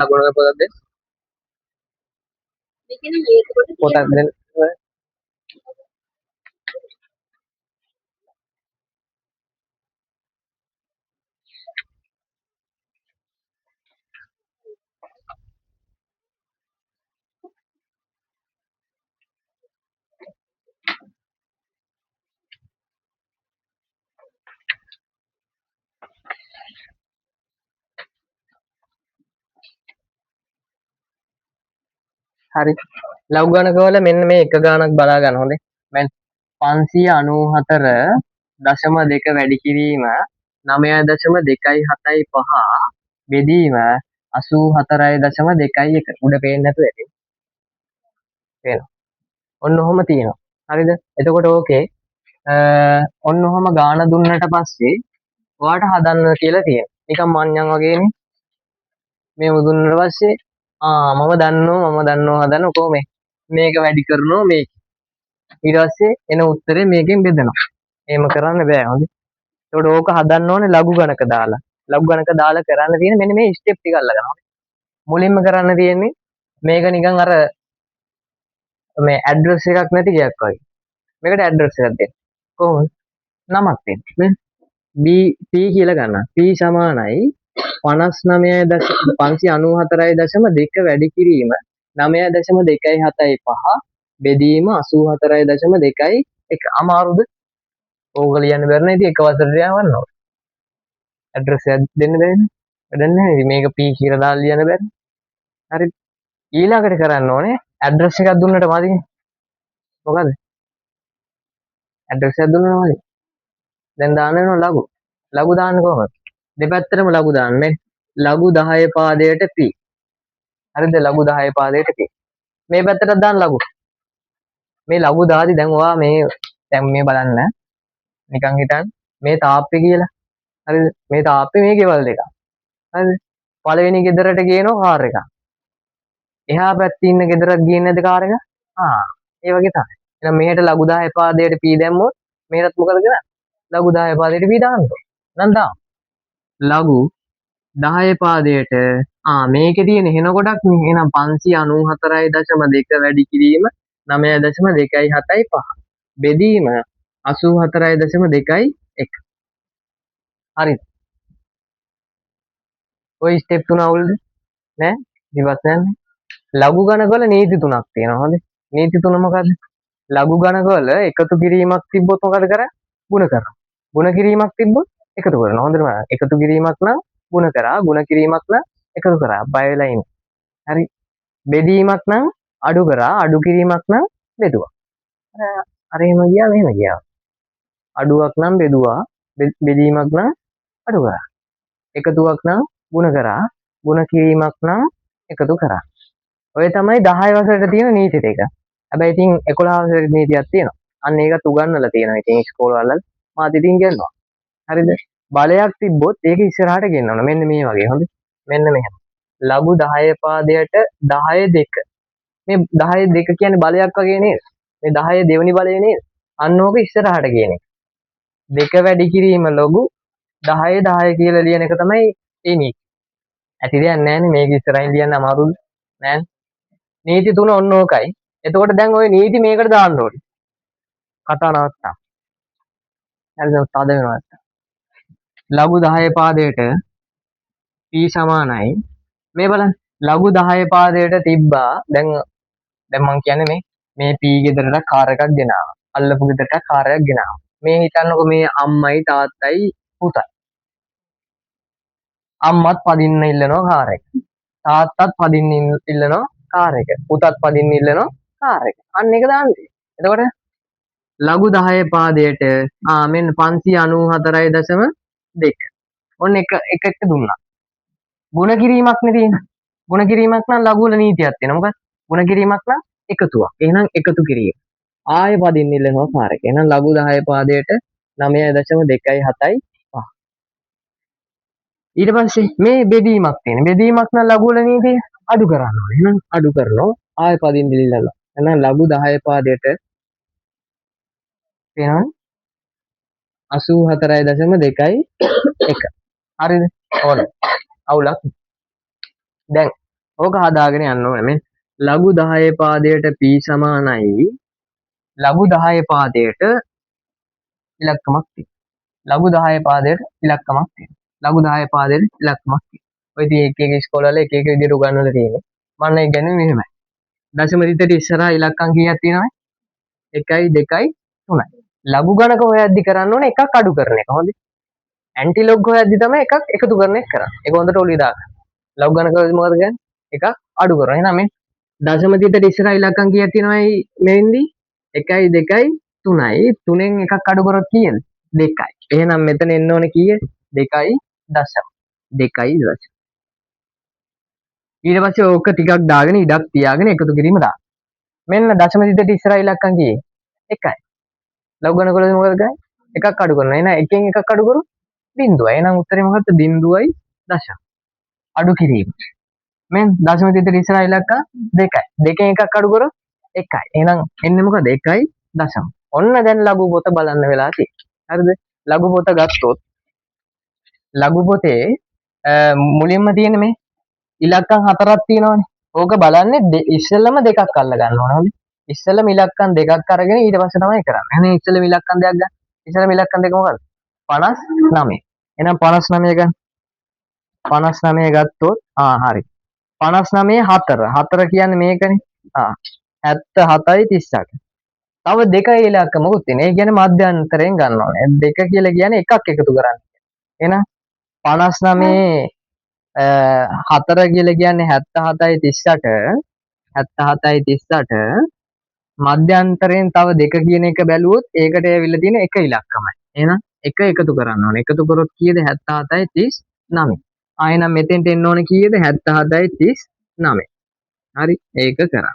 ගුණක පොතක්ද? පොතක් දෙන්න. හරි. ලඝු ගණක වල මෙන්න මේ එක ගානක් බලා ගන්න හොඳේ. මම 594.2 වැඩි කිරීම 9.275 බෙදීම 84.21 උඩ පේන්නේ නැතුව ඇති. පේනවා. ඔන්න ඔහොම තියෙනවා. හරිද? එතකොට ඕකේ ඔන්න ඔහොම ගාන දුන්නට පස්සේ ඔයාට හදන්න කියලා තියෙනවා. නිකන් මඤ්ඤම් වගේනේ. මේ දුන්නට පස්සේ මම දන්නවා හදන්න කොහොමද මේක වැඩි කරනවා මේක. ඊට පස්සේ එන උත්තරේ මේකෙන් බෙදනවා. එහෙම කරන්න බෑ හොඳේ. ඒකට ඕක හදන්න ඕනේ ලඝු ගණක දාලා. ලඝු ගණක දාලා කරන්න තියෙන්නේ මෙන්න මේ ස්ටෙප් ටික අල්ලගන්න. මුලින්ම කරන්න තියෙන්නේ මේක නිකන් අර මේ ඇඩ්‍රස් එකක් නැති ගයක් වගේ. මේකට ඇඩ්‍රස් එකක් දෙන්න. කොහොමද? නමක් දෙන්න. නේ? B P කියලා ගන්න. P සමානයි 594.2 වැඩි කිරීම 9.275 බෙදීම 84.21 අමාරුද? ඕක ලියන්න බැරි නේද? එක වසරට යවන්න ඕන. ඇඩ්‍රස් එක දෙන්න බැරිනේ. වැඩක් නැහැ. මේක P කියලා දාලා ලියන්න බැරි. හරි. ඊළඟට කරන්න ඕනේ ඇඩ්‍රස් එකක් දුන්නට මදිනේ. මොකද? ඇඩ්‍රස් එකක් දුන්නට මදි. දැන් දාන්න වෙනවා ලඝු. ලඝු දාන්න කොහොමද? දෙපැත්තටම ලඝු දාන්නේ. ලඝු 10 පාදයට P. හරිද? ලඝු 10 පාදයට P. මේ පැත්තට දාන්න ලඝු. මේ ලඝු දාදි දැන් ඔයා දැන් මේ බලන්න. නිකන් හිතන්න මේ තාප්පේ කියලා. හරිද? මේ තාප්පේ මේ ගෙවල් දෙක. හරිද? පළවෙනි ගෙදරට ගේනවා කාර් එකක්. එහා පැත්තේ ඉන්න ගෙදරට ගියේ නැද්ද කාර් එක? ඒ වගේ තමයි. එහෙනම් මෙහෙට ලඝු 10 පාදයට P දැම්මොත් මෙහෙටත් මොකද කරන්නේ? ලඝු 10 පාදයට P දාන්න ඕන. නම් දාමු. ලඝු 10 පාදයට මේකේ තියෙන හෙන කොටක් නේ. එහෙනම් 594.2 වැඩි කිරීම 9.275 බෙදීම 84.21. හරිද? ඔය ස්ටෙප් තුන අවුල්ද? නෑ. ඉවත් නෑනේ. ලඝු ගණක වල නීති තුනක් තියෙනවා. හොඳේ. නීති තුන මොකද්ද? ලඝු ගණක වල එකතු කිරීමක් තිබ්බොත් මොකද කරන්නේ? ගුණ කරනවා. ගුණ කිරීමක් තිබ්බොත් එකතු කරනවා. හොඳට බලන්න. එකතු කිරීමක් නම් ගුණ කරා, ගුණ කිරීමක් නම් එකතු කරා. බය වෙලා ඉන්නේ. හරි. බෙදීමක් නම් අඩු කරා, අඩු කිරීමක් නම් බෙදුවා. අර එහෙම ගියා මෙහෙම ගියා. අඩුවක් නම් බෙදුවා, බෙදීමක් නම් අඩු කරා. එකතුවක් නම් ගුණ කරා, ගුණ කිරීමක් නම් එකතු කරා. ඔය තමයි 10 වසරට තියෙන නීති ටික. හැබැයි ඉතින් 11 වසරේ නීතියක් තියෙනවා. අන්න ඒකත් උගන්වලා තියෙනවා. ඉතින් ඉස්කෝලවල මාත් ඉතින් ගෙන්නවා. හරිද? බලයක් තිබ්බොත් ඒක ඉස්සරහට ගෙන්නනවා. මෙන්න මේ වගේ. හොඳේ. මෙන්න මෙහෙම. ලඝු 10 පාදයට 10 2. මේ 10 2 කියන්නේ බලයක් වගේ නේද? මේ 10 දෙවෙනි බලය නේද? අන්න ඕක ඉස්සරහට කියන එක. 2 වැඩි කිරීම ලඝු 10 10 කියලා ලියන එක තමයි ඒ නීති. ඇති දෙයක් නැහැනේ මේක ඉස්සරහින් ලියන්න අමාරුද? නෑනේ. නීති තුන ඔන්න ඕකයි. එතකොට දැන් ওই නීති මේකට දාන්න ඕනේ. කතා නවත්තා. හරිද? තද වෙනවා. ලඝු 10 පාදයට P සමානයි. මේ බලන්න. ලඝු 10 පාදයට තිබ්බා. දැන් මම කියන්නේ මේ P ගෙදරට කාර් එකක් ගෙනාවා. අල්ලපු ගෙදරට කාර් එකක් ගෙනාවා. මේ හිතන්නකො මේ අම්මයි තාත්තයි පුතයි. අම්මත් පදින්න ඉල්ලනවා කාර් එක. තාත්තත් පදින්න ඉල්ලනවා කාර් එක. පුතත් පදින්න ඉල්ලනවා කාර් එක. අන්න ඒක දාන්න. එතකොට ලඝු 10 පාදයට මෙන්න 594.2. ඔන්න එක දුන්නා. ගුණ කිරීමක් නේ තියෙන්නේ. ගුණ කිරීමක් නම් ලඝු වල නීතියක් තියෙනවා. මොකක්ද? ගුණ කිරීමක් නම් එකතුවක්. එහෙනම් එකතු කිරීම. ආයෙ පදින්න ඉල්ලනවා කාර් එක. එහෙනම් ලඝු 10 පාදයට 9.275. ඊට පස්සේ මේ බෙදීමක් තියෙන. බෙදීමක් නම් ලඝු වල නීතිය අඩු කරන්න ඕනේ. එහෙනම් අඩු කරනවා. ආයෙ පදින්න ඉල්ලනවා. එහෙනම් ලඝු 10 පාදයට වෙනවා 84.21. හරිද? ඕන. අවුලක්. දැන් ඕක හදාගෙන යන්න ඕනේ. මේ ලඝු 10 පාදයට p සමානයි ලඝු 10 පාදයට ඉලක්කමක් තියෙනවා. ලඝු 10 පාදයට ඉලක්කමක් තියෙනවා. ලඝු 10 පාදයට ඉලක්කමක් තියෙනවා. ඔය ඉතින් එක එක ඉස්කෝලවල එක එක විදිහට උගන්වලා තියෙන්නේ. මම නම් ඉගෙනුවේ මෙහෙමයි. දශම දිත්තේට ඉස්සරහා ඉලක්කම් කීයක් තියෙනවද? 1යි 2යි 3යි. ලඝු ගණක හොයද්දි කරන්න ඕනේ එකක් අඩු කරන එක. හොඳේ. ඇන්ටි ලොග් හොයද්දි තමයි එකක් එකතු කරන එක කරන්නේ. ඒක හොඳට ඔළුවේ දාගන්න. ලඝු ගණක වලදී මොකද කියන්නේ? එකක් අඩු කරනවා. එහෙනම් මේ දශම දිත්තේට ඉස්සරහා ඉලක්කම් කීයක් තියෙනවයි මෙවෙන්දි? 1යි 2යි 3යි. 3න් එකක් අඩු කරොත් කීයද? 2යි. එහෙනම් මෙතන එන්න ඕනේ කීය? 2යි දශම. 2යි දශම. ඊට පස්සේ ඕක ටිකක් දාගෙන ඉඩක් තියාගෙන එකතු කිරීම දාන්න. මෙන්න දශම දිත්තේට ඉස්සරහා ඉලක්කම් කීයේ? 1යි. ලඝු ගණක වලදී මොකද කරන්නේ? එකක් අඩු කරනවා. එහෙනම් එකෙන් එකක් අඩු කරොත් බිඳුවයි. එහෙනම් උත්තරේ මොකක්ද? බිඳුවයි දශම. අඩු කිරීම. මෙන් දශම දිත්තේට ඉස්සරහා ඉලක්කම් 2යි. දෙකෙන් එකක් අඩු කරොත් 1යි. එහෙනම් එන්නේ මොකද? 1යි දශම. ඔන්න දැන් ලඝු පොත බලන්න වෙලා තියෙන්නේ. හරිද? ලඝු පොත ගත්තොත් ලඝු පොතේ මුලින්ම තියෙන මේ ඉලක්කම් 4ක් තියෙනවනේ. ඕක බලන්නේ ඉස්සෙල්ලම දෙකක් අල්ල ගන්න ඕන. හරි? ඉස්සෙල්ලම ඉලක්කම් දෙකක් අරගෙන ඊට පස්සේ තමයි කරන්නේ. එහෙනම් ඉස්සෙල්ලම ඉලක්කම් දෙකක් ගන්න. ඉස්සෙල්ලම ඉලක්කම් දෙක මොකක්ද? 59. එහෙනම් 59 ගන්න. 59 ගත්තොත් හරි. 59 4. 4 කියන්නේ මේකනේ. 77යි 38. තව දෙකයි ඉලක්ක මොකුත් තියෙන. ඒ කියන්නේ මධ්‍යන්තරයෙන් ගන්න ඕනේ. දෙක කියලා කියන්නේ එකක් එකතු කරන්න. එහෙනම් 59 4 කියලා කියන්නේ 77යි 38. 77යි 38 මධ්‍යන්තරයෙන් තව දෙක කියන එක බැලුවොත් ඒකට ඇවිල්ලා තියෙන එක ඉලක්කමයි. එහෙනම් එක එකතු කරන්න ඕනේ. එකතු කරොත් කීයද? 77යි 39. එහෙනම් මෙතෙන්ට එන්න ඕනේ කීයද? 77යි 39. හරි. ඒක කරා.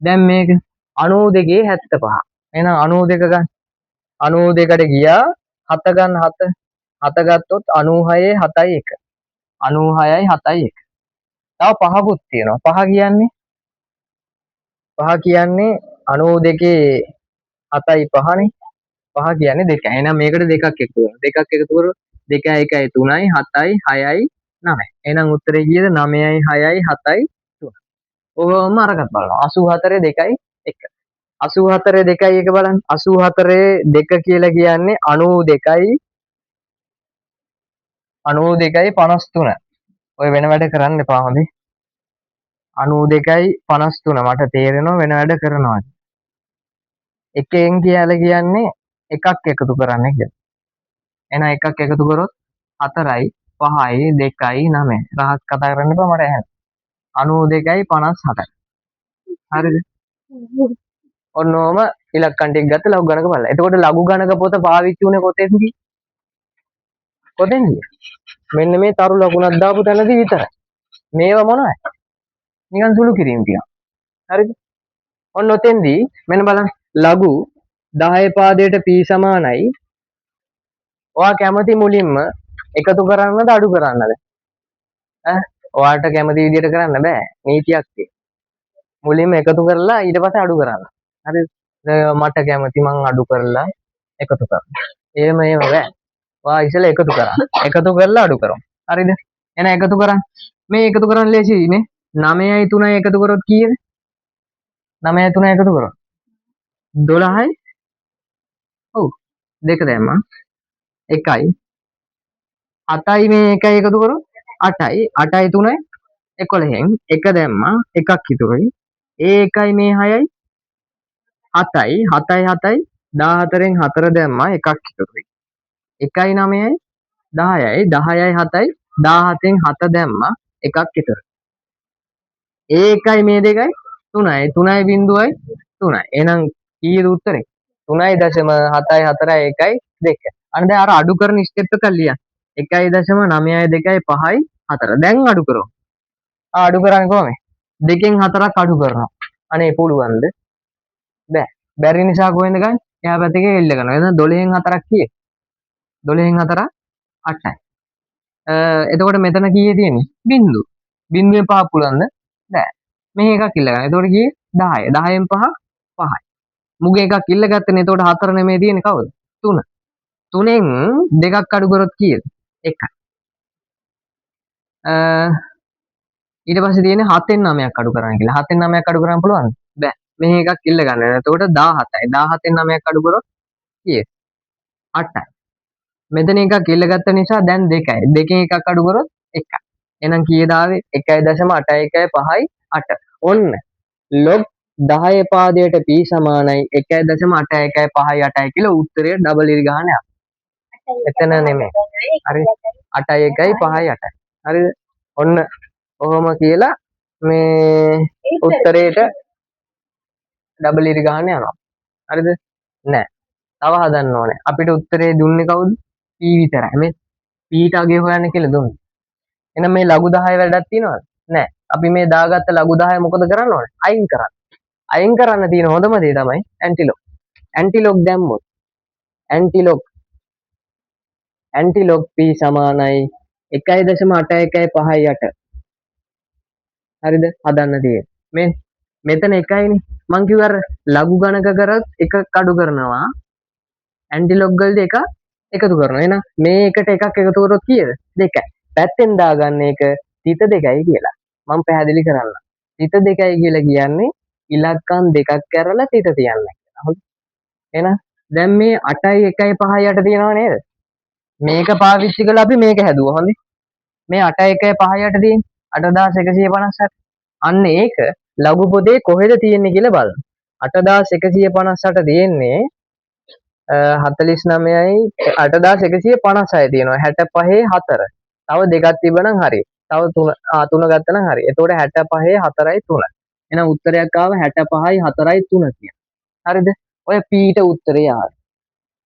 දැන් මේක 92 75. එහෙනම් 92 ගන්න. 92ට ගියා 7 ගන්න 7. 7 ගත්තොත් 96 7යි 1. 96යි 7යි 1. තව පහකුත් තියෙනවා. පහ කියන්නේ 92 7යි 5නේ. පහ කියන්නේ 2. එහෙනම් මේකට දෙකක් එකතු කරනවා. දෙකක් එකතු කරොත් 2යි 1යි 3යි 7යි 6යි 9යි. එහෙනම් උත්තරේ කීයද? 9යි 6යි 7යි 3. ඔහොම අරකට බලනවා. 84 2යි 1. 84 2යි 1 බලන්න. 84 2 කියලා කියන්නේ 92යි 53. ඔය වෙන වැඩ කරන්න එපා හොඳේ. 92යි 53 මට තේරෙනවා වෙන වැඩ කරනවා. එකෙන් කියලා කියන්නේ එකක් එකතු කරන්න කියලා. එහෙනම් එකක් එකතු කරොත් 4යි 5යි 2යි 9යි. රහස් කතා කරන්න එපා මට ඇහෙන. 92යි 57යි. හරිද? ඔන්නෝම ඉලක්කම් ටික ගත්ත ලඝු ගණක බලලා. එතකොට ලඝු ගණක පොත පාවිච්චි උනේ කොතෙන්ද? කොතෙන්ද? මෙන්න මේ තරු ලකුණක් දාපු තැනදී විතරයි. මේවා මොනවද? නිකන් සුළු කිරීම ටිකක්. හරිද? ඔන්න ඔතෙන්දී මෙන්න බලන්න. ලඝු 10 පාදයට p සමානයි. ඔයා කැමති මුලින්ම එකතු කරන්නද අඩු කරන්නද? ඔයාට කැමති විදිහට කරන්න බෑ. නීතියක් තියෙනවා. මුලින්ම එකතු කරලා ඊට පස්සේ අඩු කරන්න. හරිද? මට කැමති මං අඩු කරලා එකතු කරනවා. එහෙම බෑ. ඔයා ඉස්සෙල්ලා එකතු කරා. එකතු කරලා අඩු කරමු. හරිද? එහෙනම් එකතු කරන්. මේ එකතු කරන්න ලේසියි නේ. 9යි 3යි එකතු කරොත් කීයද? 9යි 3යි එකතු කරොත් 12යි. ඔව්. දෙක දැම්මා. 1යි 7යි මේ 1යි එකතු කරොත් 8යි 8යි 3යි 11න් 1 දැම්මා. එකක් ඉතුරුයි. ඒ 1යි මේ 6යි 7යි 7යි 7යි 14න් 4 දැම්මා. එකක් ඉතුරුයි. 1යි 9යි 10යි 10යි 7යි 17න් 7 දැම්මා. එකක් ඉතුරුයි. ඒ 1යි මේ 2යි 3යි 3යි බිඳුවයි 3යි. එහෙනම් කීයද උත්තරේ? 3.7යි 4යි 1යි 2. අන්න දැන් අර අඩු කරන ස්ටෙප් එක ලියන්න. 1.9යි 2යි 5යි 4. දැන් අඩු කරමු. අඩු කරන්නේ කොහොමද? 2කින් 4ක් අඩු කරනවා. අනේ පුළුවන්ද? බෑ. බැරි නිසා කොහෙන්ද ගන්නේ? එහා පැත්තේ එල්ල කරනවා. එහෙනම් 12න් 4ක් කීයද? 12න් 4ක් 8යි. එතකොට මෙතන කීයේ තියෙන්නේ? බිංදුව. බිංදුවෙන් 5ක් පුළුවන්ද? බෑ. මේ එකක් ඉල්ල ගන්න. එතකොට කීයේ? 10. 10න් 5 5යි. මුගේ එකක් ඉල්ල ගත්තනේ. එතකොට 4 නෙමෙයි තියෙන්නේ කවුද? 3. 3න් දෙකක් අඩු කරොත් කීයද? 1යි. ඊට පස්සේ තියෙන්නේ 7න් 9ක් අඩු කරන්න කියලා. 7න් 9ක් අඩු කරන්න පුළුවන්ද? බෑ. මෙහි එකක් ඉල්ල ගන්න. එතකොට 17යි. 17න් 9ක් අඩු කරොත් කීයද? 8යි. මෙතන එකක් ඉල්ලගත්ත නිසා දැන් 2යි. දෙකෙන් එකක් අඩු කරොත් 1යි. එහෙනම් කීයද ආවේ? 1.81 8. ඔන්න log 10 පාදයට p සමානයි 1.81 5 8යි කියලා උත්තරය ඩබල් ඉරි ගහන්නේ. එතන නෙමෙයි. හරි. 8යි 1යි 5යි 8යි. හරිද? ඔන්න ඔහොම කියලා මේ උත්තරේට ඩබල් ඉරි ගහන්න යනවා. හරිද? නෑ. තව හදන්න ඕනේ. අපිට උත්තරේ දුන්නේ කවුද? p විතරයි. මේ p ට අගේ හොයන්න කියලා දුන්නේ. එහෙනම් මේ ලඝු 10 වැඩක් තියනවද? නෑ. අපි මේ දාගත්ත ලඝු 10 මොකද කරන්න ඕනේ? අයින් කරන්න. අයින් කරන්න තියෙන හොඳම දේ තමයි ඇන්ටිලොග්. ඇන්ටිලොග් දැම්මොත් ඇන්ටිලොග් p සමානයි 1.81 හරිද? හදන්න තියෙන්නේ. මෙතන එකයිනේ. මං කිව්වා අර ලඝු ගණක කරත් එක අඩු කරනවා. ඇන්ටිලොග් වලදී එක එකතු කරනවා. එහෙනම් මේ එකට එකක් එකතු කරොත් කීයද? 2යි. පැත්තෙන් දාගන්න එක තිත 2යි කියලා. මම පැහැදිලි කරන්නම්. තිත 2යි කියලා කියන්නේ ඉලක්කම් දෙකක් කරලා තිත තියන්නේ. හරි. එහෙනම් දැන් මේ 8යි 1යි 5යි 8 තියෙනව නේද? මේක පාවිච්චි කරලා අපි මේක හැදුවා. හොඳේ. මේ 8යි 1යි 5යි 8 තියෙන්නේ 8158. අන්න ඒක ලඝු පොතේ කොහෙද තියෙන්නේ කියලා බලන්න. 8158 තියෙන්නේ 49යි 8156 තියෙනවා 65 4. තව දෙකක් තිබ්බනම් හරි. තව 3 ගත්තනම් හරි. එතකොට 65 4යි 3. එහෙනම් උත්තරයක් ආව 65යි 4යි 3 කියලා. හරිද? ඔය p ට උත්තරය ආවා.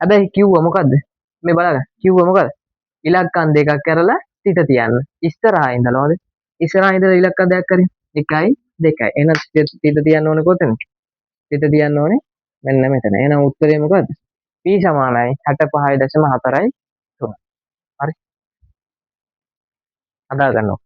හැබැයි කිව්වා මොකද්ද? මේ බලන්න. කිව්වා මොකද්ද? ඉලක්කම් දෙකක් කරලා තිත තියන්න. ඉස්සරහා ඉඳලාද? ඉස්සරහා ඉඳලා ඉලක්කම් දෙකක් කරේ 1යි 2යි. එහෙනම් තිත තියන්න ඕනේ කොතනද? තිත තියන්න ඕනේ මෙන්න මෙතන. එහෙනම් උත්තරේ මොකද්ද? p සමානයි 65.4යි 3. හරි. හදා ගන්නවා.